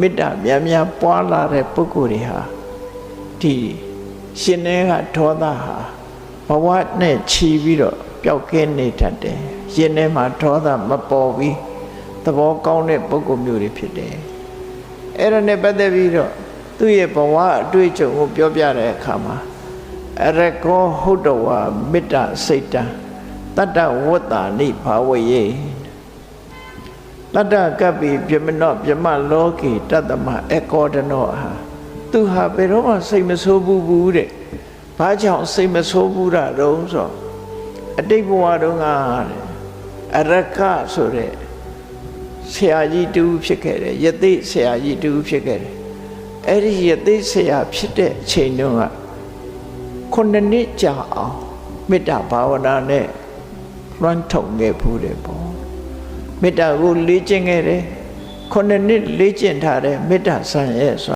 မေတ္တာများများပွားလာတဲ့ပုဂ္ဂိုလ်တွေဟာဒီရှင်နေကဒေါသဟာဘဝနဲ့ချီပြီးတော့ပျောက်ကင်းနေတတ်တယ်ရှင်နေမှာဒေါသမပေါ်ပြီးသဘောကောင်းတဲ့ပုဂ္ဂိုလ်မျိုးတွေဖြစ်တယ်အဲ့ဒါနဲ့ပတ်သက်ပြီးတော့သူ့ရဲ့ဘဝအတွေ့အကြုံကိုပြောပြတဲ့အခါမှာအရကောဟုတ်တော်ဝါမေတ္တာစိတ်တံတတ္တဝတ္တာနိဘာဝယေတတ္တကပ္ပိပြမနောပြမလောကေတတ္တမအကောဒနောဟာသူဟာဘယ်တော့မှစိတ်မဆိုးဘူးတဲ့ဘာကြောင့်စိတ်မဆိုးဘူးတာတုံးဆိုအတိတ်ဘဝတုန်းကအရကဆိုတဲ့ဆရာကြီးတူဖြစ်ခဲ့တယ်ယသိဆရာကြီးတူဖြစ်ခဲ့တယ်အဲ့ဒီယသိဆရာဖြစ်တဲ့အချိန်တုန်းက9 နှစ်ကြာအောင်မေတ္တာဘာဝနာနဲ့လွှမ်းထုံခဲ့ဖူးတယ်ပေါ့မေတ္တာကိုလေ့ကျင့်ခဲ့တယ်9 နှစ်လေ့ကျင့်ထားတဲ့မေတ္တာဆံရဲ့